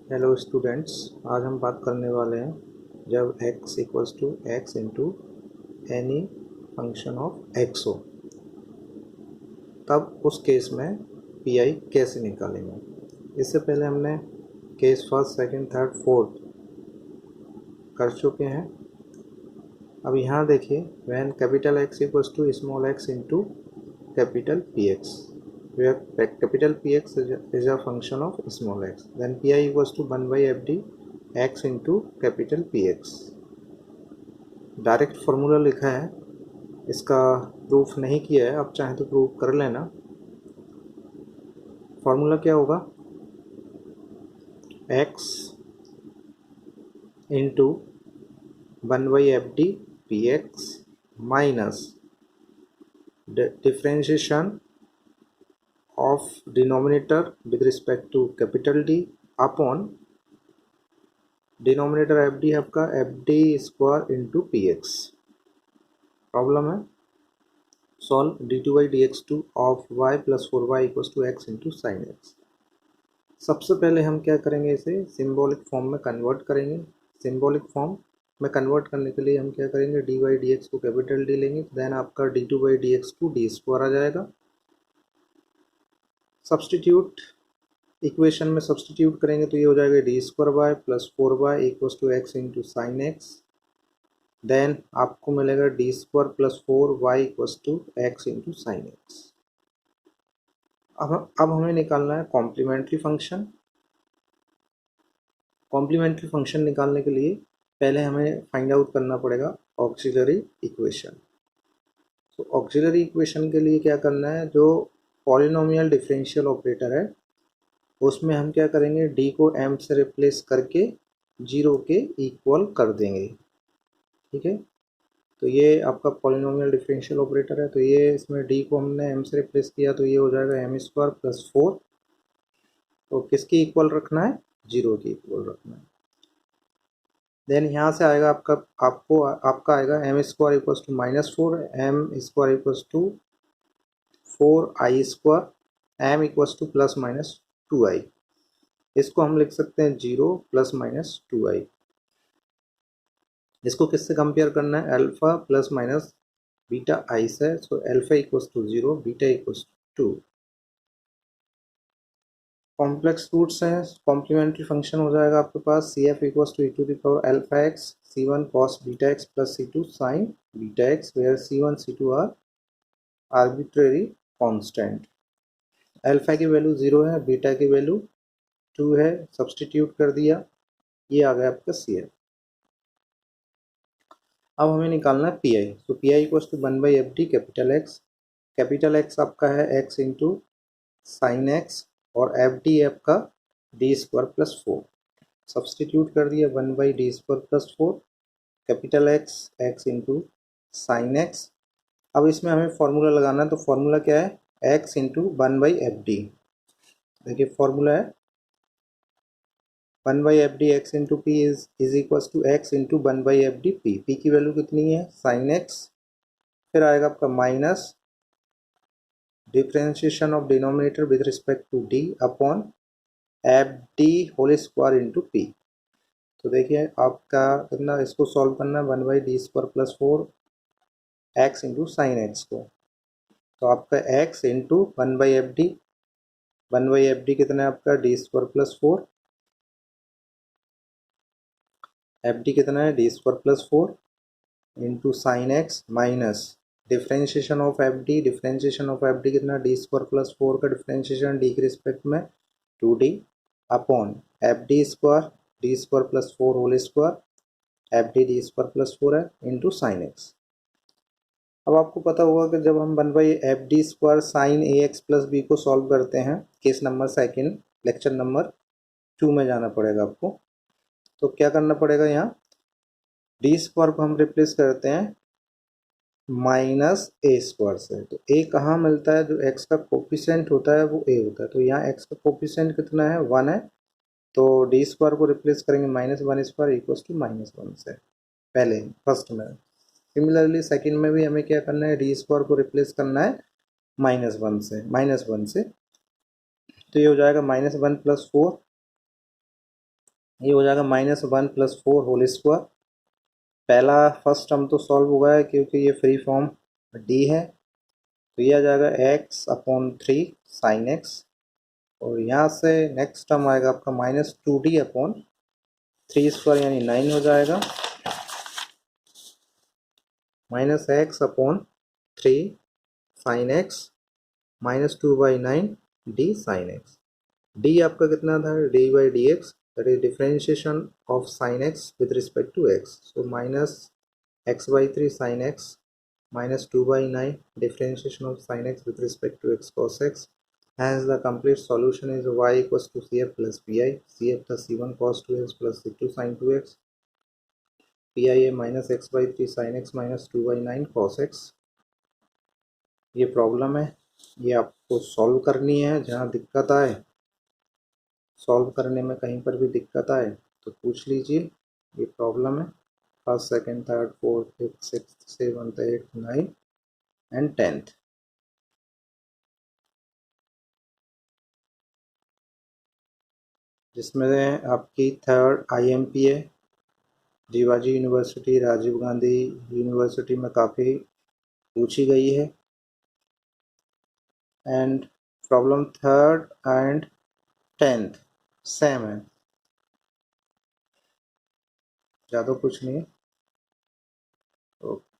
Hello students, आज हम बात करने वाले हैं जब x equals to x into any function of x हो तब उस केस में पी आई कैसे निकालेंगे। इससे पहले हमने case first, second, third, fourth कर चुके हैं। अब यहाँ देखिए, when capital X equals to small x into capital P x, where capital Px is a function of small x, then Pi equals to 1 by fd x into capital Px। Direct formula लिखा है, इसका proof नहीं किया है, आप चाहें तो proof कर लेना। फार्मूला क्या होगा, x into 1 by fd Px minus differentiation of denominator with respect to capital D upon denominator F D आपका F D square into P X. Problem है, solve D two by D X two of Y plus 4y equals to x into sine X. सबसे पहले हम क्या करेंगे, इसे symbolic form में convert करेंगे। सिंबॉलिक फॉर्म में कन्वर्ट करने के लिए हम क्या करेंगे, डी बाई डी एक्स को कैपिटल डी लेंगे, देन आपका D two by D X two D square आ जाएगा। सब्सटीट्यूट इक्वेशन में सब्सटीट्यूट करेंगे तो ये हो जाएगा D square y plus 4y equals to x into sine x. Then आपको मिलेगा D square plus 4y equals to x into sine x. अब हमें निकालना है कॉम्प्लीमेंट्री फंक्शन। कॉम्प्लीमेंट्री फंक्शन निकालने के लिए पहले हमें फाइंड आउट करना पड़ेगा ऑक्सिलरी इक्वेशन। तो ऑक्सिलरी इक्वेशन के लिए क्या करना है, जो पॉलिनोमियल डिफरेंशियल ऑपरेटर है उसमें हम क्या करेंगे, डी को एम से रिप्लेस करके जीरो के इक्वल कर देंगे। ठीक है, तो ये आपका पॉलिनोमियल डिफरेंशियल ऑपरेटर है, तो ये इसमें डी को हमने एम से रिप्लेस किया तो ये हो जाएगा एम स्क्वायर प्लस 4। तो किसकी इक्वल रखना है, जीरो की इक्वल रखना है। देन यहाँ से आएगा आपका आएगा m square equals to -4, m square equals to 4i स्क्वायर, m equals to plus minus 2i। इसको हम लिख सकते हैं 0 प्लस माइनस 2i। इसको किससे कंपेयर करना है, alpha plus minus beta I से। So alpha equals to 0, beta equals to 2। Complex roots हैं, कॉम्प्लीमेंट्री फंक्शन हो जाएगा आपके पास C F equals to E to the power alpha X C one cos beta X plus C two sine beta X, where C one C two are arbitrary constant. Alpha की value 0 है, beta की value 2 है, substitute कर दिया, ये आ गया आपका C F. अब हमें निकालना है पी आई। तो P I equals to 1 by f D capital X. Capital X आपका है एक्स इंटू साइन एक्स और एफ डी आपका डी स्क्वायर प्लस 4। सब्सटीट्यूट कर दिया, 1 by D square plus 4 capital X x into sine x. अब इसमें हमें formula लगाना है, तो फॉर्मूला क्या है, x into 1 by f D. देखिए फॉर्मूला है 1 by f D x into P is equals to x into 1 by f D P. P की वैल्यू कितनी है, साइन एक्स, फिर आएगा आपका minus differentiation of denominator with respect to D upon f D whole square into P. तो देखिए आपका कितना, इसको सॉल्व करना है 1 by D square plus 4 x into sine x को। तो आपका x into 1 by f D, 1 by f D कितना है आपका D square plus 4, f D कितना है D square plus 4 into sine x minus differentiation of f D. Differentiation of f D कितना, D square plus 4 का differentiation D के respect में 2d upon f D square plus 4 whole square, f D square plus 4 है into sine x. अब आपको पता होगा कि जब हम 1 by f D square sine A x plus B को सॉल्व करते हैं, case number second lecture number 2 में जाना पड़ेगा आपको। तो क्या करना पड़ेगा, यहाँ डी स्क्वायर को हम रिप्लेस करते हैं माइनस ए स्क्वायर से। तो ए कहाँ मिलता है, जो एक्स का कोफिशिएंट होता है वो ए होता है, तो यहाँ एक्स का कोफिशिएंट कितना है, 1 है, तो डी स्क्वायर को रिप्लेस करेंगे -1 स्क्वायर इक्वल्स टू -1 से, पहले फर्स्ट में। सिमिलरली सेकंड में भी हमें क्या करना है, डी स्क्वायर को रिप्लेस करना है -1 से। तो ये हो जाएगा -1 प्लस 4 ये हो जाएगा -1 + 4 होल स्क्वायर। पहला फर्स्ट टर्म तो सॉल्व हुआ है क्योंकि ये फ्री फॉर्म डी है, तो ये आ जाएगा x/3 sin x, और यहाँ से नेक्स्ट टर्म आएगा आपका -2d/3² यानी 9 हो जाएगा, -x/3 sin x -2/9 d sin x। d आपका कितना था, d/dx, that is differentiation of sin x with respect to x, so -x/3 sin x -2/9 differentiation of sin x with respect to x cos x, hence the complete solution is y equals to cf plus pi, cf plus c1 cos 2x plus c2 sin 2x, pi है -x/3 sin x -2/9 cos x। ये problem है, ये आपको solve करनी है। जहाँ दिक्कत आए, सॉल्व करने में कहीं पर भी दिक्कत आए तो पूछ लीजिए। ये प्रॉब्लम है first, second, third, fourth, fifth, sixth, seventh, eighth, ninth and 10th। जिसमें आपकी थर्ड IMP है, जीवाजी यूनिवर्सिटी, राजीव गांधी यूनिवर्सिटी में काफ़ी पूछी गई है। And problem third and 10th same है, ज़्यादा कुछ नहीं है। ओके।